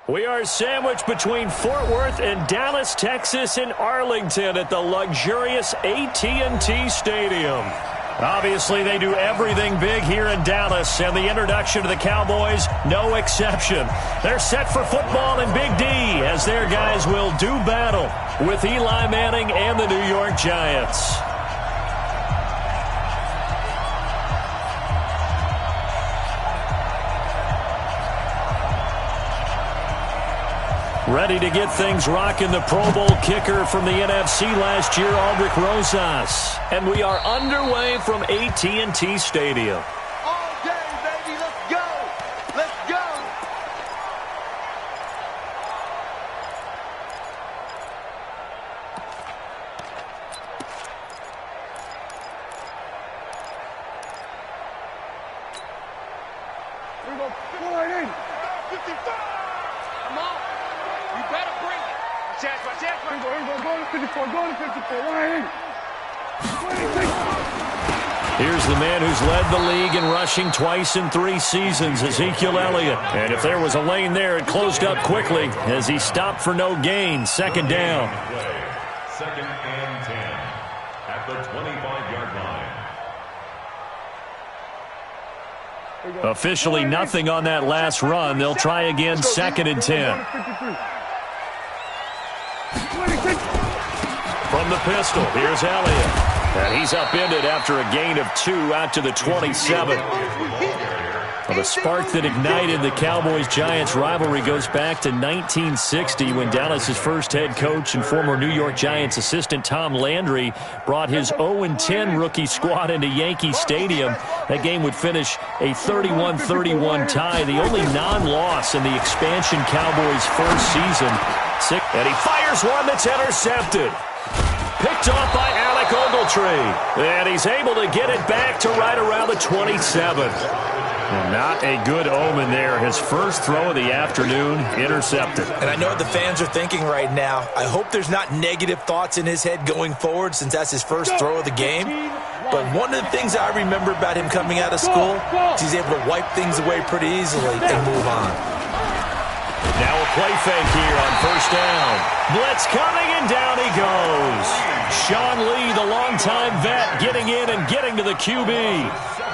We are sandwiched between Fort Worth and Dallas, Texas, in Arlington at the luxurious AT&T Stadium. Obviously, they do everything big here in Dallas, and the introduction to the Cowboys, no exception. They're set for football in Big D as their guys will do battle with Eli Manning and the New York Giants. Ready to get things rocking, the Pro Bowl kicker from the NFC last year, Aldrich Rosas. And we are underway from AT&T Stadium. All day, baby, let's go! Let's go! Here we go, go right in. 55! Come on! You better bring it. Chance, my chance, my chance. Here we go, go to 54, go to 54, right in. 26. Here's the man who's led the league in rushing twice in 3 seasons, Ezekiel Elliott. And if there was a lane there, it closed up quickly as he stopped for no gain. Second down. Second and 10 at the 25-yard line. Officially nothing on that last run. They'll try again, second and 10. From the pistol, here's Elliott. And he's upended after a gain of 2 out to the 27. Well, the spark that ignited the Cowboys-Giants rivalry goes back to 1960 when Dallas's first head coach and former New York Giants assistant Tom Landry brought his 0-10 rookie squad into Yankee Stadium. That game would finish a 31-31 tie, the only non-loss in the expansion Cowboys' first season. And he fires one that's intercepted. Picked off by Alec Ogletree. And he's able to get it back to right around the 27. And not a good omen there. His first throw of the afternoon, intercepted. And I know what the fans are thinking right now. I hope there's not negative thoughts in his head going forward since that's his first throw of the game. But one of the things I remember about him coming out of school is he's able to wipe things away pretty easily and move on. Now a play fake here on first down. Blitz coming, and down he goes. Sean Lee, the longtime vet, getting in and getting to the QB.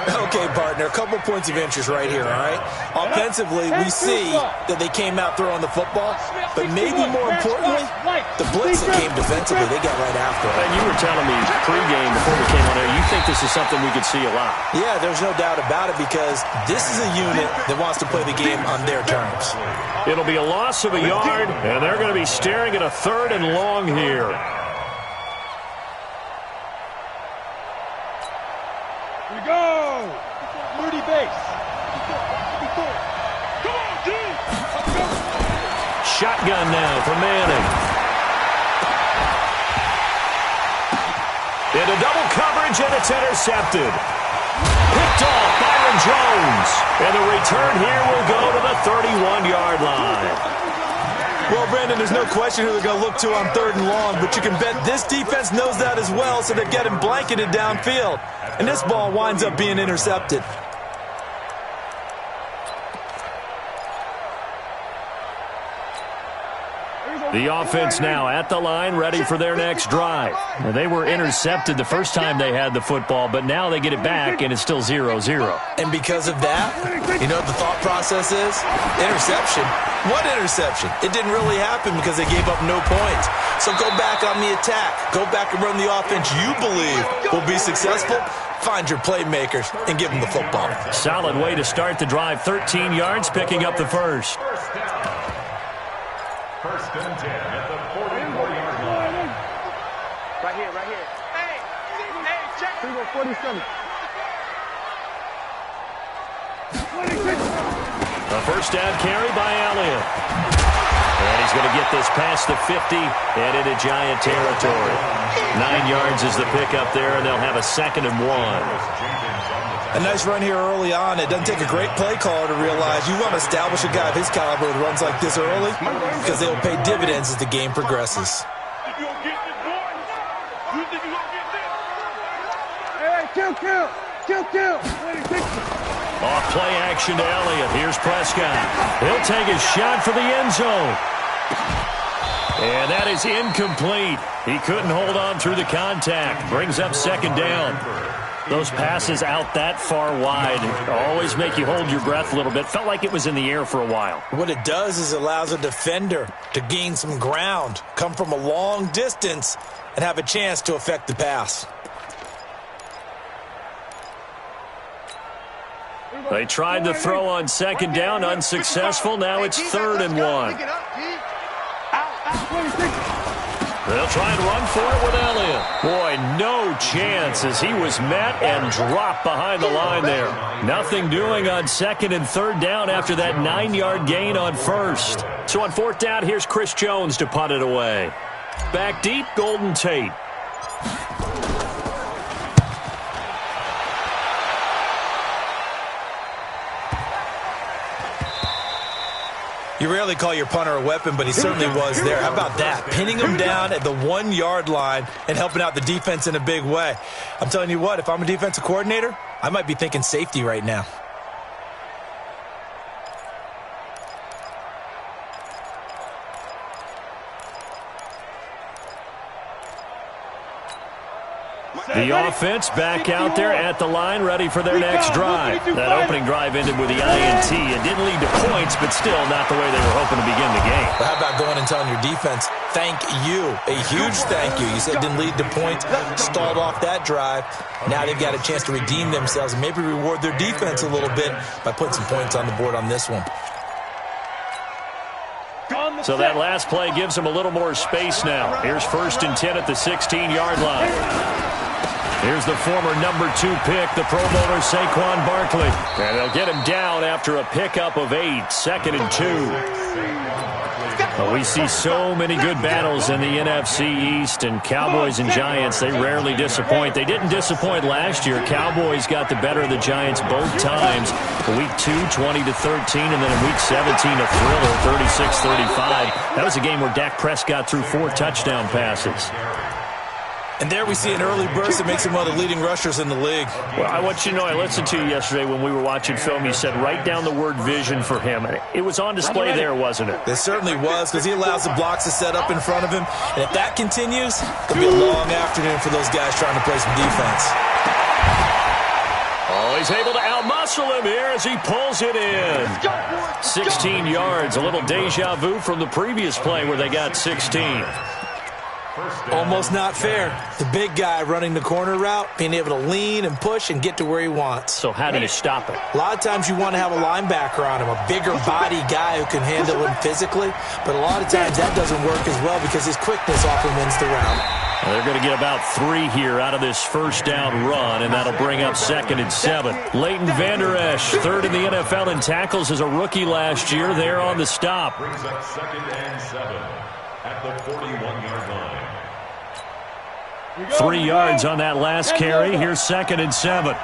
Okay, partner, a couple points of interest right here, all right? Offensively, we see that they came out throwing the football, but maybe more importantly, the blitz that came defensively, they got right after it. And you were telling me pregame before we came on air, you think this is something we could see a lot. Yeah, there's no doubt about it because this is a unit that wants to play the game on their terms. It'll be a loss of a yard, and they're going to be staring at a 3rd and long here. Here we go! 30 base. Come on, dude! Shotgun now for Manning. Into double coverage, and it's intercepted. Picked off Byron Jones. And the return here will go to the 31-yard line. Well, Brandon, there's no question who they're going to look to on 3rd and long, but you can bet this defense knows that as well, so they've got him blanketed downfield. And this ball winds up being intercepted. The offense now at the line, ready for their next drive. Well, they were intercepted the first time they had the football, but now they get it back, and it's still 0-0. And because of that, you know what the thought process is? Interception. What interception? It didn't really happen because they gave up no points. So go back on the attack. Go back and run the offense you believe will be successful. Find your playmakers and give them the football. Solid way to start the drive. 13 yards, picking up the first. First and 10 at the 44-yard line. Right here, right here. Hey, check. Here we go, 47. 26. A first down carry by Elliott. And he's going to get this past the 50 and into Giant territory. 9 yards is the pickup there, and they'll have a 2nd and 1. A nice run here early on. It doesn't take a great play caller to realize you want to establish a guy of his caliber that runs like this early because they will pay dividends as the game progresses. Hey, kill. Off play action to Elliott. Here's Prescott. He'll take his shot for the end zone. And that is incomplete. He couldn't hold on through the contact. Brings up second down. Those passes out that far wide always make you hold your breath a little bit. Felt like it was in the air for a while. What it does is it allows a defender to gain some ground, come from a long distance, and have a chance to affect the pass. They tried to throw on second down, unsuccessful. Now it's 3rd and 1. They'll try and run for it with Elliott. Boy, no chance as he was met and dropped behind the line there. Nothing doing on 2nd and 3rd down after that 9-yard gain on 1st. So on 4th down, here's Chris Jones to punt it away. Back deep, Golden Tate. You rarely call your punter a weapon, but he certainly was there. How about that? Pinning him down at the 1-yard line and helping out the defense in a big way. I'm telling you what, if I'm a defensive coordinator, I might be thinking safety right now. The offense back out there at the line, ready for their next drive. That opening drive ended with the INT. It didn't lead to points, but still not the way they were hoping to begin the game. But how about going and telling your defense, thank you, a huge thank you. You said it didn't lead to points, stalled off that drive. Now they've got a chance to redeem themselves and maybe reward their defense a little bit by putting some points on the board on this one. So that last play gives them a little more space now. Here's 1st and 10 at the 16-yard line. Here's the former number 2 pick, the Pro Bowler Saquon Barkley. And they'll get him down after a pickup of 8, 2nd and 2. Well, we see so many good battles in the NFC East, and Cowboys and Giants, they rarely disappoint. They didn't disappoint last year. Cowboys got the better of the Giants both times. Week 2, 20-13, and then in Week 17, a thriller, 36-35. That was a game where Dak Prescott threw 4 touchdown passes. And there we see an early burst that makes him one of the leading rushers in the league. Well, I want you to know, I listened to you yesterday when we were watching film. You said write down the word vision for him. It was on display there, wasn't it? It certainly was, because he allows the blocks to set up in front of him. And if that continues, it'll be a long afternoon for those guys trying to play some defense. Oh, he's able to outmuscle him here as he pulls it in. 16 yards, a little deja vu from the previous play where they got 16. Almost not fair. The big guy running the corner route, being able to lean and push and get to where he wants. So how do you stop it? A lot of times you want to have a linebacker on him, a bigger body guy who can handle him physically. But a lot of times that doesn't work as well because his quickness often wins the route. Well, they're going to get about 3 here out of this first down run, and that'll bring up 2nd and 7. Leighton Vander Esch, 3rd in the NFL in tackles as a rookie last year. There on the stop. Brings up 2nd and 7 at the 41-yard line. 3 yards on that last carry. Here's 2nd and 7.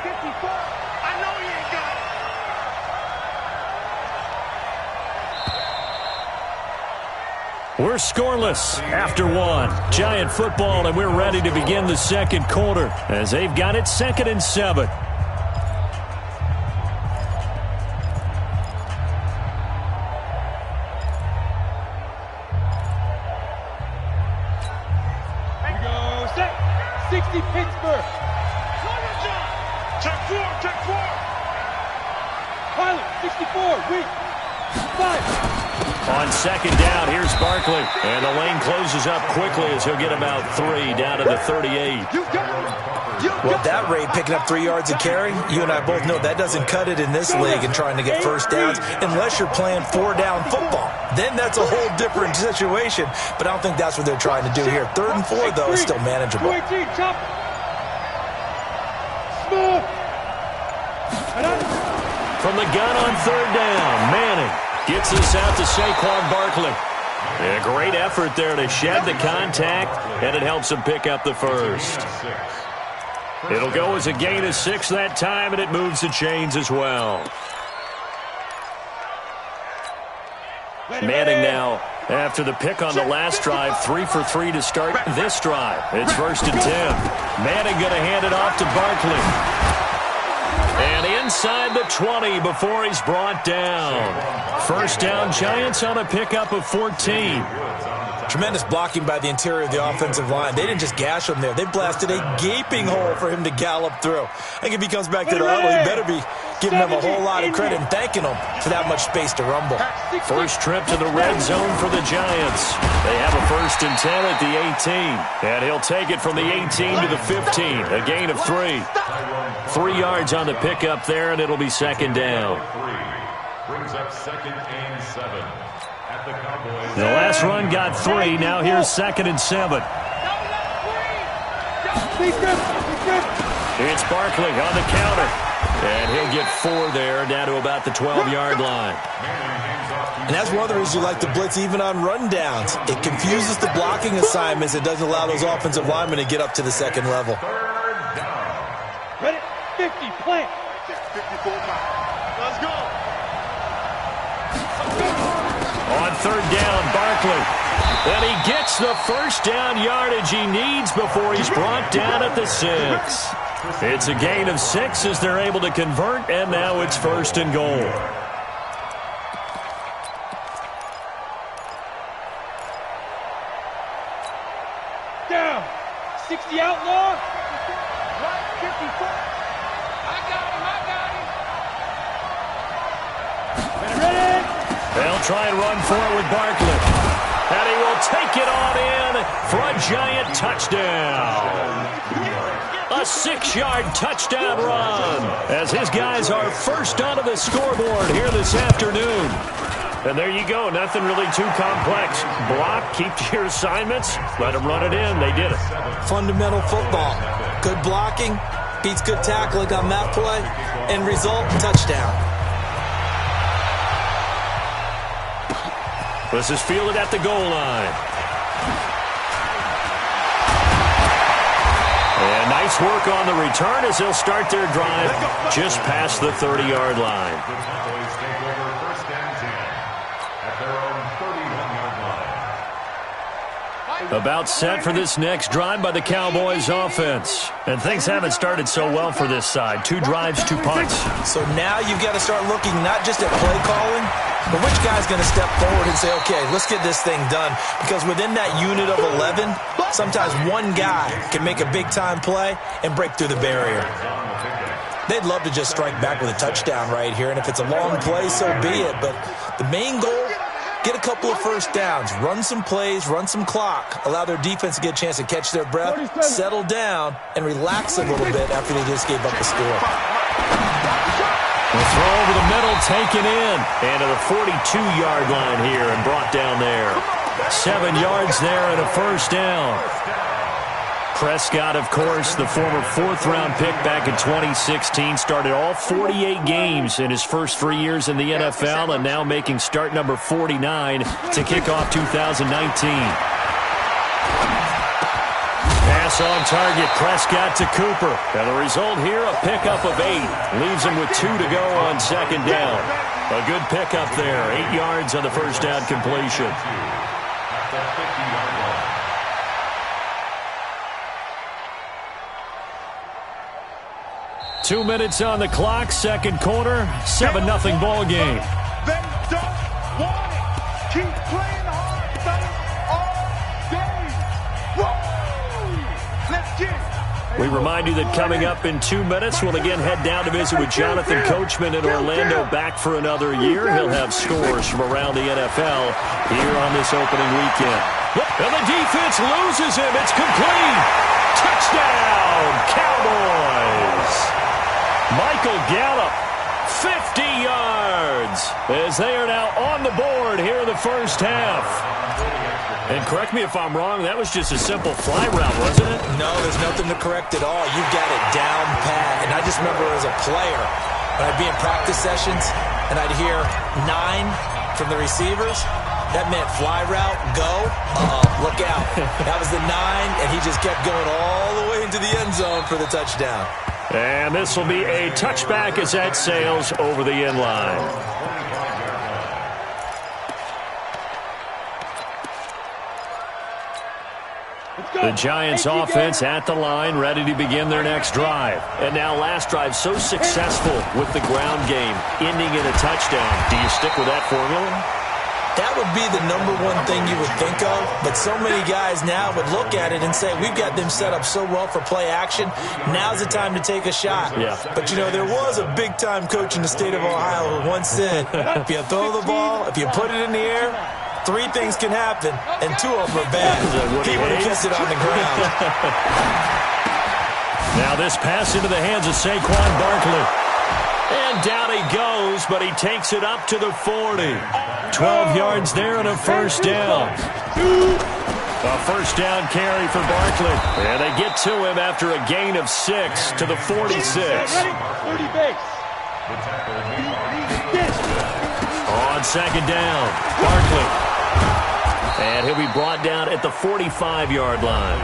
We're scoreless after 1. Giant football, and we're ready to begin the second quarter as they've got it 2nd and 7. Pittsburgh. Check 4. Pilot, 64, weak. 5. On 2nd down, here's Barkley. And the lane closes up quickly as he'll get about 3 down to the 38. Well, at that rate, picking up 3 yards a carry, you and I both know that doesn't cut it in this league and trying to get first downs unless you're playing 4-down football. Then that's a whole different situation, but I don't think that's what they're trying to do here. 3rd and 4, though, is still manageable. From the gun on 3rd down, Manning gets us out to Saquon Barkley. A great effort there to shed the contact, and it helps him pick up the first. It'll go as a gain of 6 that time, and it moves the chains as well. Manning now, after the pick on the last drive, 3 for 3 to start this drive. It's 1st and 10. Manning going to hand it off to Barkley. And inside the 20 before he's brought down. First down, Giants on a pickup of 14. Tremendous blocking by the interior of the offensive line. They didn't just gash him there. They blasted a gaping hole for him to gallop through. I think if he comes back to the huddle, he better be giving them a whole lot of credit and thanking them for that much space to rumble. First trip to the red zone for the Giants. They have a 1st and 10 at the 18. And he'll take it from the 18 to the 15. A gain of 3. 3 yards on the pickup there, and it'll be 2nd down. Brings up 2nd and 7 at the Cowboys. The last run got 3. Now here's 2nd and 7. It's Barkley on the counter. And he'll get 4 there, down to about the 12-yard line. And that's one of the reasons you like to blitz even on rundowns. It confuses the blocking assignments. It doesn't allow those offensive linemen to get up to the 2nd level. Ready? 50, plant. 54 miles. Let's go. On 3rd down, Barkley. And he gets the 1st down yardage he needs before he's brought down at the 6. It's a gain of 6 as they're able to convert, and now it's 1st and goal. Down. 60 outlaw. Right, 54. I got him. Ready? They'll try and run for it with Barkley. And he will take it on in for a Giant touchdown. A 6-yard touchdown run as his guys are first onto the scoreboard here this afternoon. And there you go. Nothing really too complex. Block, keep to your assignments, let them run it in. They did it. Fundamental football. Good blocking beats good tackling on that play. End result, touchdown. This is fielded at the goal line. And nice work on the return as they'll start their drive just past the 30-yard line. The Cowboys take over 1st and 10 at their own 31-yard line. About set for this next drive by the Cowboys offense. And things haven't started so well for this side. 2 drives, 2 punts. So now you've got to start looking not just at play calling, but which guy's going to step forward and say, okay, let's get this thing done. Because within that unit of 11, sometimes one guy can make a big-time play and break through the barrier. They'd love to just strike back with a touchdown right here, and if it's a long play, so be it. But the main goal, get a couple of 1st downs, run some plays, run some clock, allow their defense to get a chance to catch their breath, settle down, and relax a little bit after they just gave up the score. The throw over the middle, taken in. And to the 42-yard line here and brought down there. 7 yards there and a 1st down. Prescott, of course, the former 4th-round pick back in 2016, started all 48 games in his first 3 years in the NFL and now making start number 49 to kick off 2019. Pass on target, Prescott to Cooper. And the result here, a pickup of 8. Leaves him with 2 to go on 2nd down. A good pickup there, 8 yards on the 1st down completion. At the 50-yard line. 2 minutes on the clock, 2nd quarter, 7-0 ball game. They don't want it. Keep playing hard, fellas, all day. Whoa! Let's get it. We remind you that coming up in 2 minutes, we'll again head down to visit with Jonathan Coachman in Orlando, back for another year. He'll have scores from around the NFL here on this opening weekend. And the defense loses him. It's complete. Touchdown, Cowboys. Michael Gallup, 50 yards, as they are now on the board here in the 1st half. And correct me if I'm wrong, that was just a simple fly route, wasn't it? No, there's nothing to correct at all. You've got it down pat. And I just remember as a player, when I'd be in practice sessions and I'd hear 9 from the receivers, that meant fly route, go, look out. That was the 9, and he just kept going all the way into the end zone for the touchdown. And this will be a touchback as that sails over the end line. The Giants offense at the line, ready to begin their next drive. And now last drive so successful with the ground game, ending in a touchdown. Do you stick with that formula? That would be the number one thing you would think of, but so many guys now would look at it and say, we've got them set up so well for play action, now's the time to take a shot. Yeah. But, you know, there was a big-time coach in the state of Ohio who once said, if you throw the ball, if you put it in the air, 3 things can happen, and 2 of them are bad. He would have kept it on the ground. Now this pass into the hands of Saquon Barkley. And down he goes, but he takes it up to the 40. 12 yards there and a first down. A first down carry for Barkley. And they get to him after a gain of 6 to the 46. 30 base. On second down, Barkley. And he'll be brought down at the 45-yard line.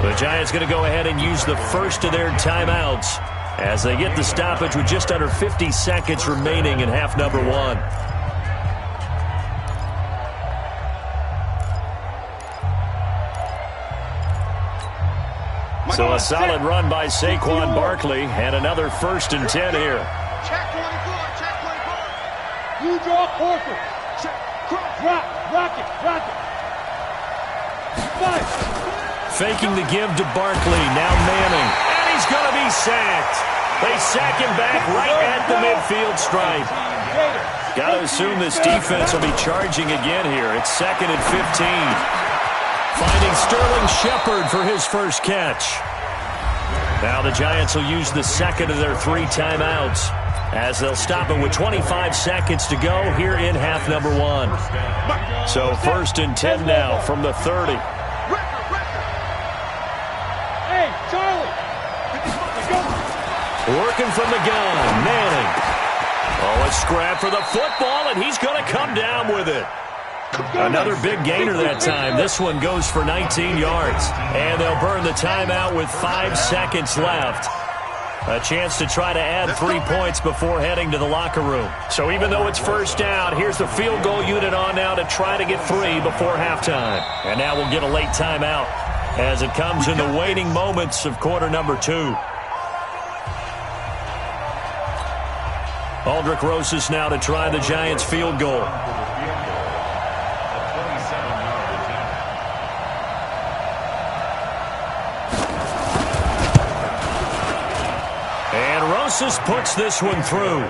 The Giants going to go ahead and use the first of their timeouts as they get the stoppage with just under 50 seconds remaining in half number 1. So a solid run by Saquon Barkley and another 1st and 10 here. Check 24, check 24. You draw Horford. Check, rock it. 5. Faking the give to Barkley, now Manning. And he's going to be sacked. They sack him back right at the midfield stripe. Got to assume this defense will be charging again here. It's 2nd and 15. Finding Sterling Shepard for his first catch. Now the Giants will use the second of their 3 timeouts as they'll stop it with 25 seconds to go here in half number 1. So 1st and 10 now from the 30. Hey, Charlie. Working from the gun, Manning. Oh, a scrap for the football, and he's going to come down with it. Another big gainer that time. This one goes for 19 yards. And they'll burn the timeout with 5 seconds left. A chance to try to add 3 points before heading to the locker room. So even though it's first down, here's the field goal unit on now to try to get 3 before halftime. And now we'll get a late timeout as it comes in the waning moments of quarter number 2. Aldrich Rosas now to try the Giants field goal. Rosas puts this one through.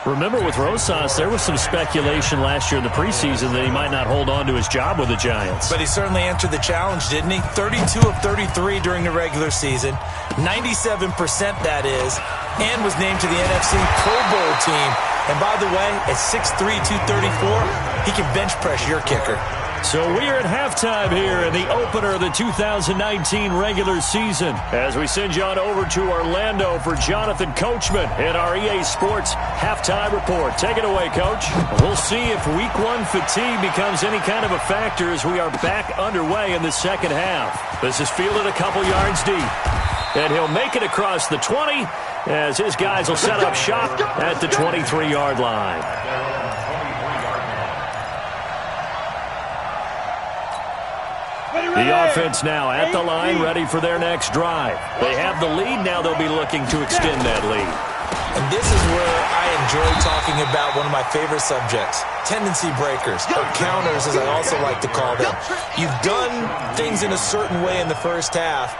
Remember with Rosas, there was some speculation last year in the preseason that he might not hold on to his job with the Giants. But he certainly answered the challenge, didn't he? 32 of 33 during the regular season, 97% that is, and was named to the NFC Pro Bowl team. And by the way, at 6'3", 234, he can bench press your kicker. So we are at halftime here in the opener of the 2019 regular season as we send you on over to Orlando for Jonathan Coachman in our EA Sports halftime report. Take it away, Coach. We'll see if Week 1 fatigue becomes any kind of a factor as we are back underway in the second half. This is fielded a couple yards deep. And he'll make it across the 20 as his guys will set up shop at the 23-yard line. The offense now at the line, ready for their next drive. They have the lead. Now they'll be looking to extend that lead. And this is where I enjoy talking about one of my favorite subjects, tendency breakers, or counters as I also like to call them. You've done things in a certain way in the first half,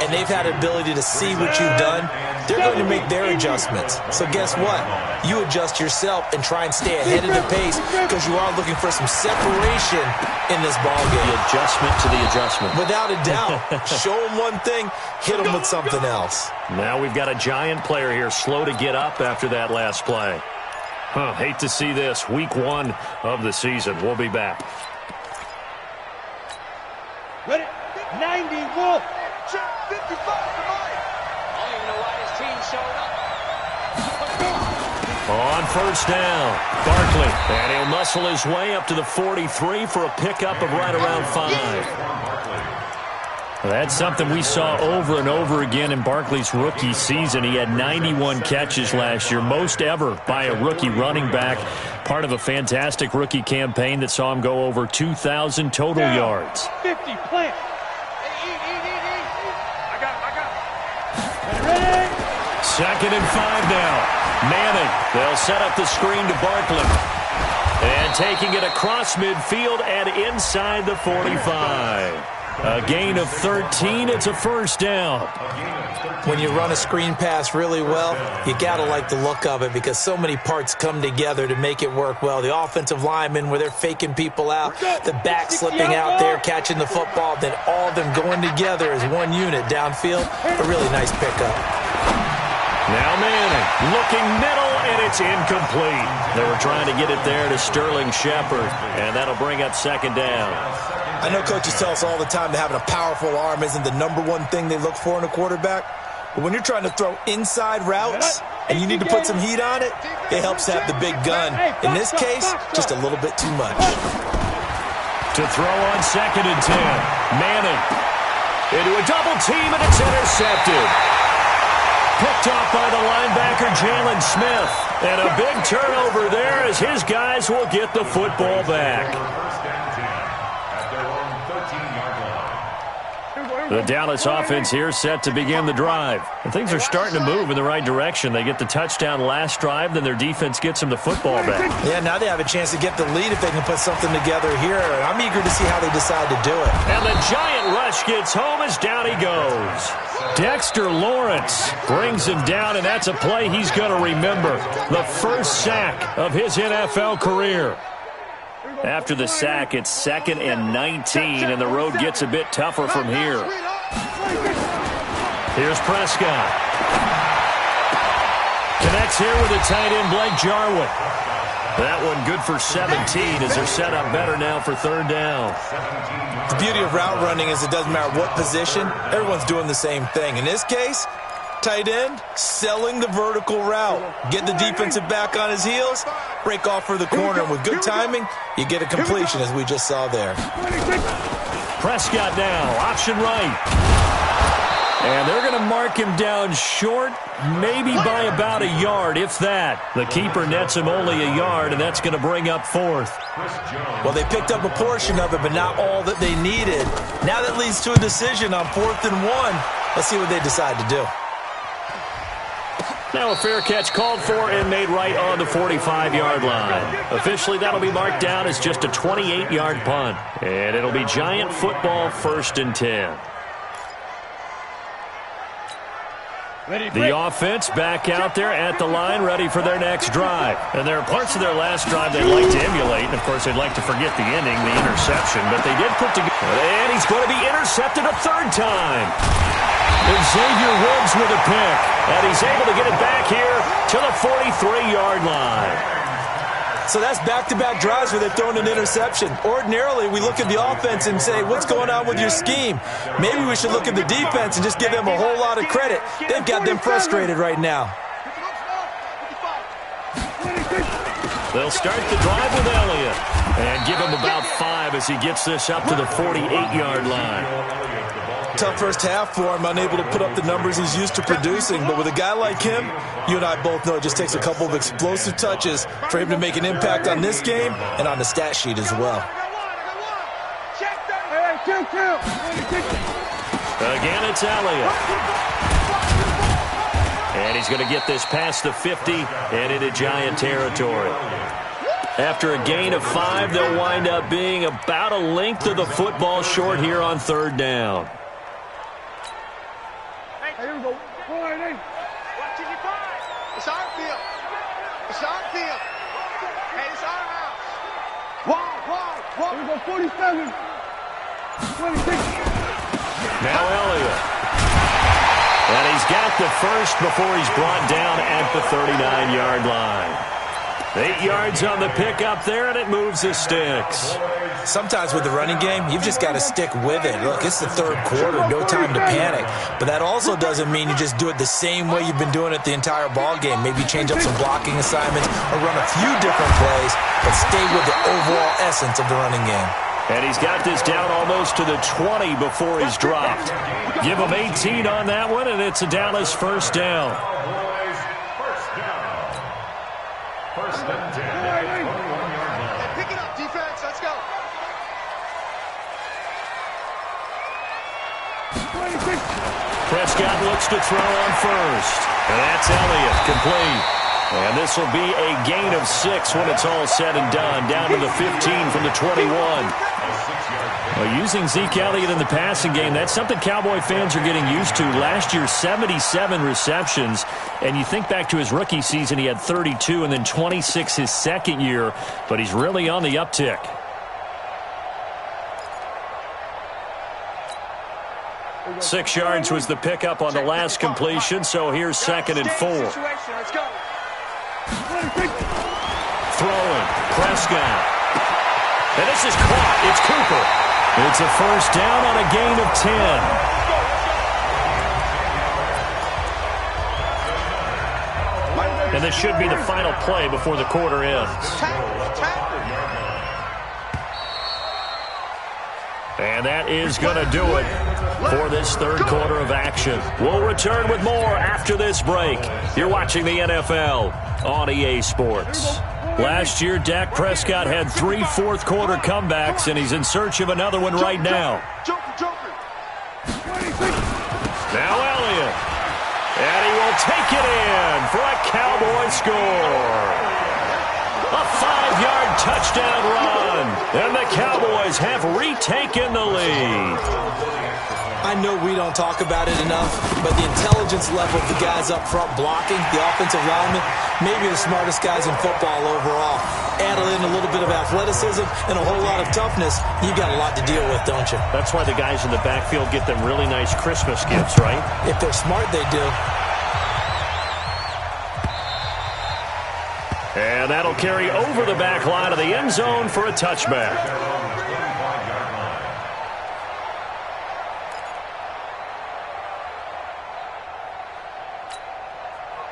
and they've had the ability to see what you've done. They're going to make their adjustments. So guess what? You adjust yourself and try and stay ahead of the pace because you are looking for some separation in this ball game. The adjustment to the adjustment. Without a doubt. Show them one thing, hit them with something else. Now we've got a Giant player here slow to get up after that last play. Hate to see this. Week 1 of the season. We'll be back. Ready? 90, Wolf. Check 55 for Mike. I don't even know why his team showed up. On first down, Barkley. And he'll muscle his way up to the 43 for a pickup of right around 5. That's something we saw over and over again in Barkley's rookie season. He had 91 catches last year, most ever by a rookie running back. Part of a fantastic rookie campaign that saw him go over 2,000 total yards. 50 plant. 2nd and 5 now. Manning, they'll set up the screen to Barkley. And taking it across midfield and inside the 45. A gain of 13. It's a first down. When you run a screen pass really well, you got to like the look of it because so many parts come together to make it work well. The offensive linemen, where they're faking people out, the back slipping out there, catching the football, then all of them going together as one unit downfield. A really nice pickup. Now Manning looking middle, and it's incomplete. They were trying to get it there to Sterling Shepard, and that'll bring up 2nd down. I know coaches tell us all the time that having a powerful arm isn't the #1 thing they look for in a quarterback. But when you're trying to throw inside routes and you need to put some heat on it, it helps to have the big gun. In this case, just a little bit too much. To throw on 2nd and 10. Manning into a double team, and it's intercepted. Picked off by the linebacker, Jalen Smith. And a big turnover there as his guys will get the football back. The Dallas offense here set to begin the drive. And things are starting to move in the right direction. They get the touchdown last drive, then their defense gets them the football back. Yeah, now they have a chance to get the lead if they can put something together here. And I'm eager to see how they decide to do it. And the giant rush gets home as down he goes. Dexter Lawrence brings him down, and that's a play he's going to remember. The first sack of his NFL career. After the sack, it's 2nd and 19, and the road gets a bit tougher from here. Here's Prescott. Connects here with the tight end, Blake Jarwin. That one good for 17 as they're set up better now for 3rd down. The beauty of route running is it doesn't matter what position, everyone's doing the same thing. In this case, tight end, selling the vertical route. Get the defensive back on his heels, break off for the corner. And with good timing, you get a completion as we just saw there. Prescott now, option right. And they're going to mark him down short, maybe by about a yard, if that. The keeper nets him only a yard, and that's going to bring up 4th. Well, they picked up a portion of it, but not all that they needed. Now that leads to a decision on 4th and 1. Let's see what they decide to do. Now a fair catch called for and made right on the 45-yard line. Officially, that'll be marked down as just a 28-yard punt. And it'll be Giant football, 1st and 10. The offense back out there at the line, ready for their next drive. And there are parts of their last drive they'd like to emulate. And, of course, they'd like to forget the ending, the interception. But they did put together. And he's going to be intercepted a 3rd time. And Xavier Woods with a pick. And he's able to get it back here to the 43-yard line. So that's back-to-back drives where they've thrown an interception. Ordinarily, we look at the offense and say, what's going on with your scheme? Maybe we should look at the defense and just give them a whole lot of credit. They've got them frustrated right now. They'll start the drive with Elliott and give him about 5 as he gets this up to the 48-yard line. Tough first half for him, unable to put up the numbers he's used to producing. But with a guy like him, you and I both know it just takes a couple of explosive touches for him to make an impact on this game and on the stat sheet as well. Again, it's Elliott. And he's going to get this past the 50 and into Giant territory. After a gain of 5, they'll wind up being about a length of the football short here on 3rd down. Here we go. Watch your five. It's our field. It's our field. Hey, it's our house. Wide. Here we go. 47. 26. Now Elliott. And he's got the first before he's brought down at the 39-yard line. 8 yards on the pickup there, and it moves the sticks. Sometimes with the running game, you've just got to stick with it. Look, it's the 3rd quarter, no time to panic. But that also doesn't mean you just do it the same way you've been doing it the entire ball game. Maybe change up some blocking assignments or run a few different plays, but stay with the overall essence of the running game. And he's got this down almost to the 20 before he's dropped. Give him 18 on that one, and it's a Dallas 1st down. First and 10. Pick it up, defense. Let's go. 26. Prescott looks to throw on 1st. And that's Elliott, complete. And this will be a gain of 6 when it's all said and done, down to the 15 from the 21. Well, using Zeke Elliott in the passing game, that's something Cowboy fans are getting used to. Last year, 77 receptions. And you think back to his rookie season, he had 32 and then 26 his second year. But he's really on the uptick. Six yards was the pickup on the last completion, so here's 2nd and 4. Throwing, Prescott. And this is caught. It's Cooper. It's a first down on a gain of 10. And this should be the final play before the quarter ends. And that is going to do it for this third quarter of action. We'll return with more after this break. You're watching the NFL on EA Sports. Last year, Dak Prescott had 3 fourth-quarter comebacks, and he's in search of another one right now. Now Elliott. And he will take it in for a Cowboy score. A 5-yard touchdown run. And the Cowboys have retaken the lead. I know we don't talk about it enough, but the intelligence level of the guys up front blocking, the offensive linemen, maybe the smartest guys in football overall. Add in a little bit of athleticism and a whole lot of toughness, you got a lot to deal with, don't you? That's why the guys in the backfield get them really nice Christmas gifts, right? If they're smart, they do. And that'll carry over the back line of the end zone for a touchback.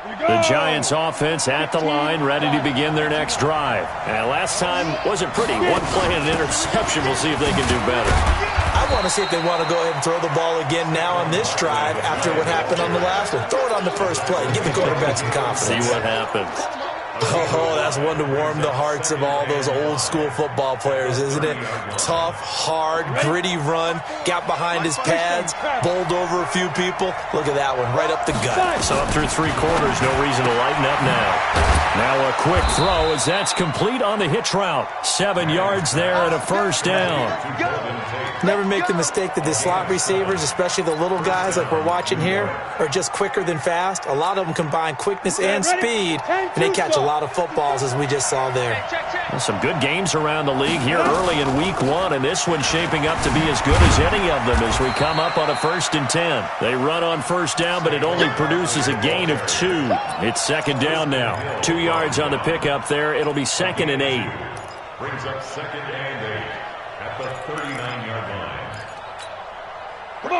The Giants offense at the line, ready to begin their next drive. And last time wasn't pretty. One play and an interception. We'll see if they can do better. I want to see if they want to go ahead and throw the ball again now on this drive after what happened on the last one. Throw it on the first play. Give the quarterback some confidence. See what happens. Oh, that's one to warm the hearts of all those old-school football players, isn't it? Tough, hard, gritty run. Got behind his pads, bowled over a few people. Look at that one, right up the gut. So up through 3 quarters, no reason to lighten up now. Now a quick throw as that's complete on the hitch route. 7 yards there and a first down. Never make the mistake that the slot receivers, especially the little guys like we're watching here, are just quicker than fast. A lot of them combine quickness and speed, and they catch a lot of footballs, as we just saw there. Well, some good games around the league here early in week 1, and this one's shaping up to be as good as any of them as we come up on a 1st and 10. They run on first down, but it only produces a gain of 2. It's 2nd down now. 2 yards on the pickup there. It'll be 2nd and 8. Brings up 2nd and 8 at the 39-yard line.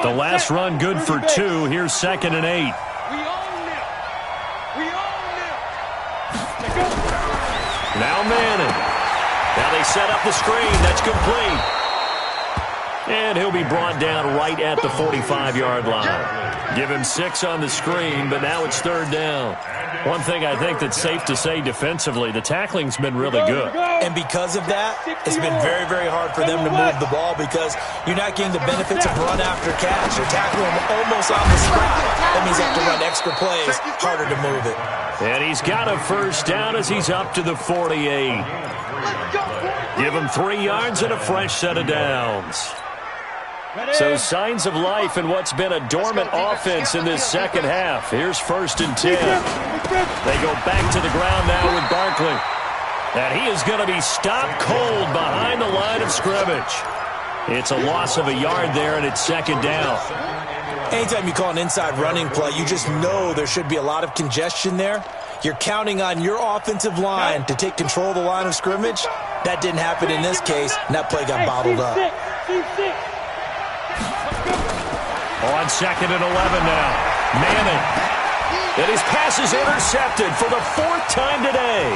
The last run good for 2. Here's 2nd and 8. Now Manning. Now they set up the screen. That's complete. And he'll be brought down right at the 45-yard line. Give him 6 on the screen, but now it's 3rd down. One thing I think that's safe to say defensively, the tackling's been really good. And because of that, it's been very, very hard for them to move the ball because you're not getting the benefits of run after catch. You're tackling them almost on the spot. That means you have to run extra plays, harder to move it. And he's got a first down as he's up to the 48. Give him 3 yards and a fresh set of downs. So signs of life in what's been a dormant offense in this second half. Here's 1st and 10. They go back to the ground now with Barkley. And he is going to be stopped cold behind the line of scrimmage. It's a loss of a yard there, and it's 2nd down. Anytime you call an inside running play, you just know there should be a lot of congestion there. You're counting on your offensive line to take control of the line of scrimmage. That didn't happen in this case, and that play got bottled up. On 2nd and 11 now. Manning. And his pass is intercepted for the 4th time today.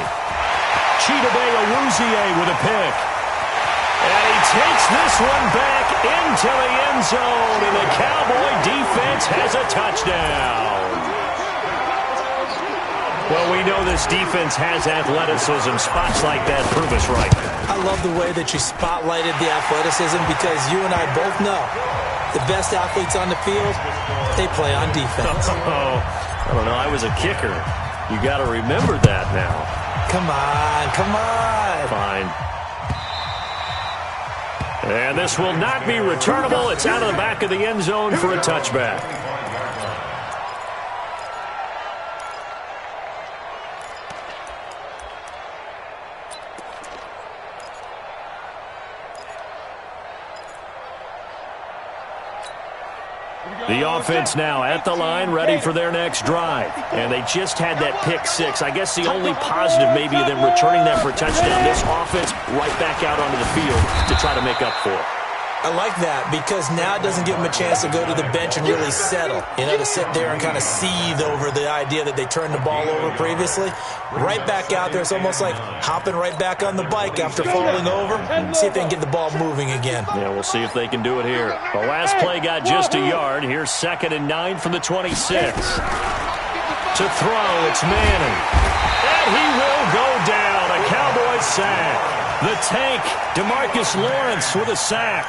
Chidobe Awuzie with a pick. And he takes this one back into the end zone, and the Cowboy defense has a touchdown. Well, we know this defense has athleticism. Spots like that prove us right. I love the way that you spotlighted the athleticism because you and I both know the best athletes on the field, they play on defense. I don't know. I was a kicker. You got to remember that now. Come on, come on. Fine. And this will not be returnable. It's out of the back of the end zone for a touchback. The offense now at the line, ready for their next drive. And they just had that pick six. I guess the only positive maybe of them returning that for a touchdown. This offense right back out onto the field to try to make up for it. I like that because now it doesn't give them a chance to go to the bench and really settle. You know, to sit there and kind of seethe over the idea that they turned the ball over previously. Right back out there. It's almost like hopping right back on the bike after falling over. See if they can get the ball moving again. Yeah, we'll see if they can do it here. The last play got just a yard. Here's 2nd and 9 from the 26. To throw, it's Manning. And he will go down. A Cowboys sack. The tank, DeMarcus Lawrence with a sack.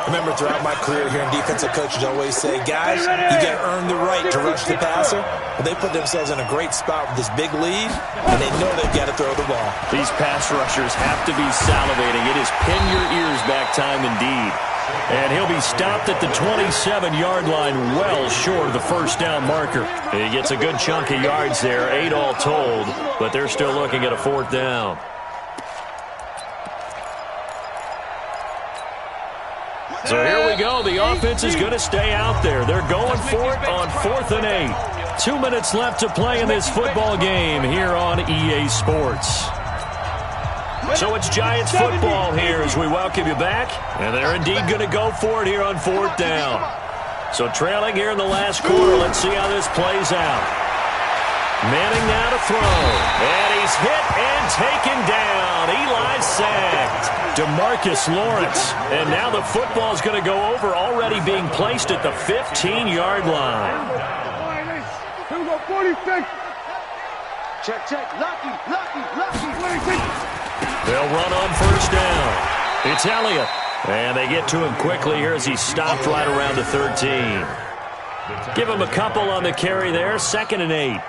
Remember, throughout my career here in defensive coaches, I always say, guys, you got to earn the right to rush the passer. But they put themselves in a great spot with this big lead, and they know they've got to throw the ball. These pass rushers have to be salivating. It is pin your ears back time indeed. And he'll be stopped at the 27-yard line, well short of the first down marker. He gets a good chunk of yards there, 8 all told, but they're still looking at a 4th down. So here we go. The offense is going to stay out there. They're going for it on 4th and 8. 2 minutes left to play in this football game here on EA Sports. So it's Giants football here as we welcome you back. And they're indeed going to go for it here on 4th down. So trailing here in the last quarter. Let's see how this plays out. Manning now to throw. And he's hit and taken down. Eli sacked. DeMarcus Lawrence. And now the football's going to go over, already being placed at the 15-yard line. Here we go, 46. Check. Lucky. They'll run on 1st down. It's Elliott. And they get to him quickly here as he's stopped right around the 13. Give him a couple on the carry there. 2nd and 8.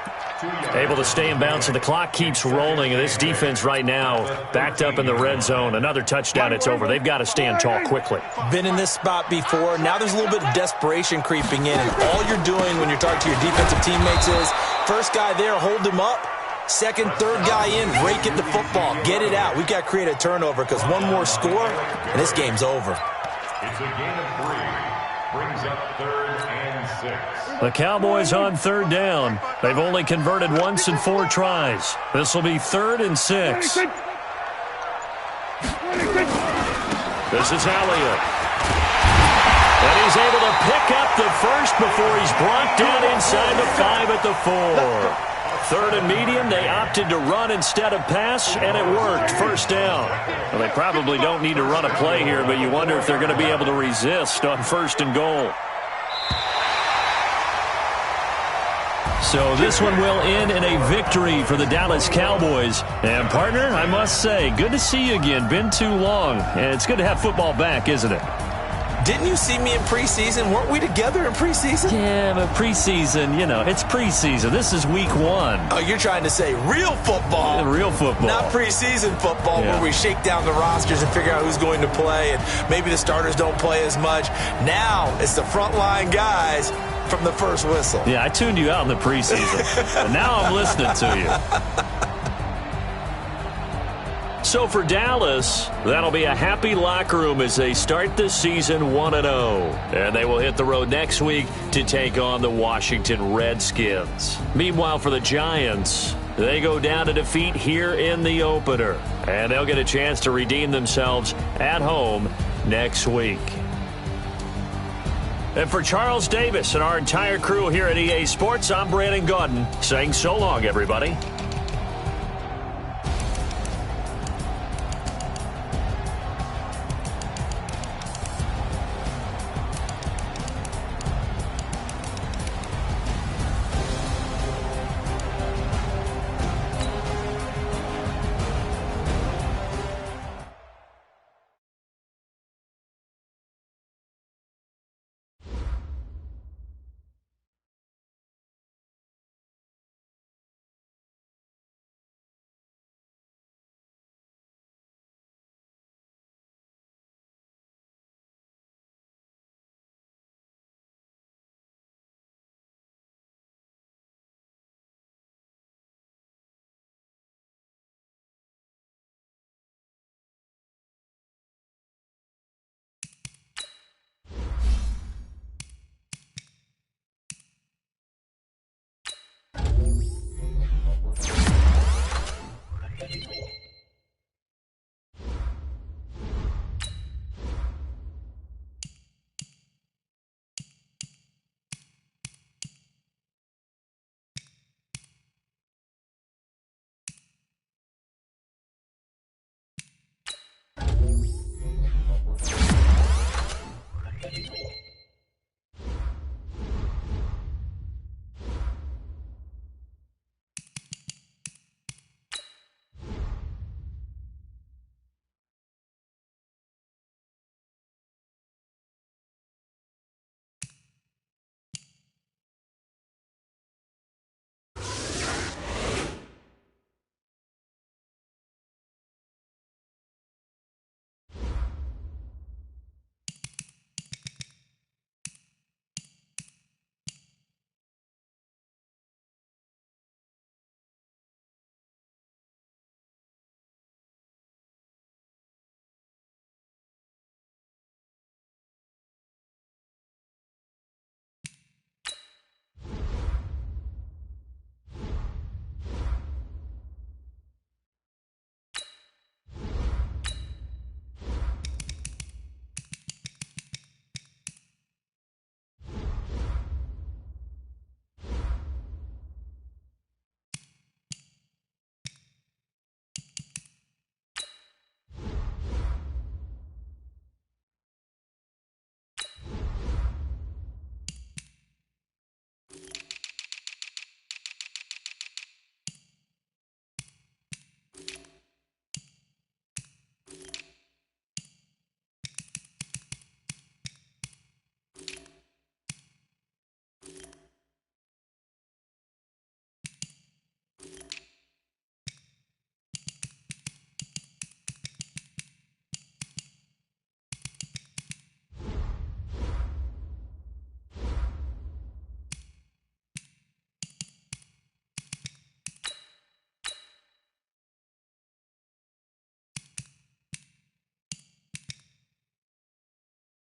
Able to stay in bounds, and the clock keeps rolling. And this defense right now backed up in the red zone. Another touchdown, it's over. They've got to stand tall quickly. Been in this spot before. Now there's a little bit of desperation creeping in. And all you're doing when you're talking to your defensive teammates is, first guy there, hold him up. Second, third guy in, rake at the football. Get it out. We've got to create a turnover because one more score, and this game's over. It's a gain of 3. Brings up 3rd and 6. The Cowboys on 3rd down. They've only converted once in 4 tries. This will be 3rd and 6. This is Elliott. And he's able to pick up the first before he's brought down inside the 5 at the 4. 3rd and medium, they opted to run instead of pass, and it worked. 1st down. Well, they probably don't need to run a play here, but you wonder if they're going to be able to resist on 1st and goal. So this one will end in a victory for the Dallas Cowboys. And, partner, I must say, good to see you again. Been too long. And it's good to have football back, isn't it? Didn't you see me in preseason? Weren't we together in preseason? Yeah, but preseason, you know, it's preseason. This is week 1. Oh, you're trying to say real football. Real football. Not preseason football where we shake down the rosters and figure out who's going to play, and maybe the starters don't play as much. Now it's the frontline guys from the first whistle. Yeah, I tuned you out in the preseason. And now I'm listening to you. So for Dallas, that'll be a happy locker room as they start the season 1-0. And they will hit the road next week to take on the Washington Redskins. Meanwhile, for the Giants, they go down to defeat here in the opener. And they'll get a chance to redeem themselves at home next week. And for Charles Davis and our entire crew here at EA Sports, I'm Brandon Gaudin saying so long, everybody.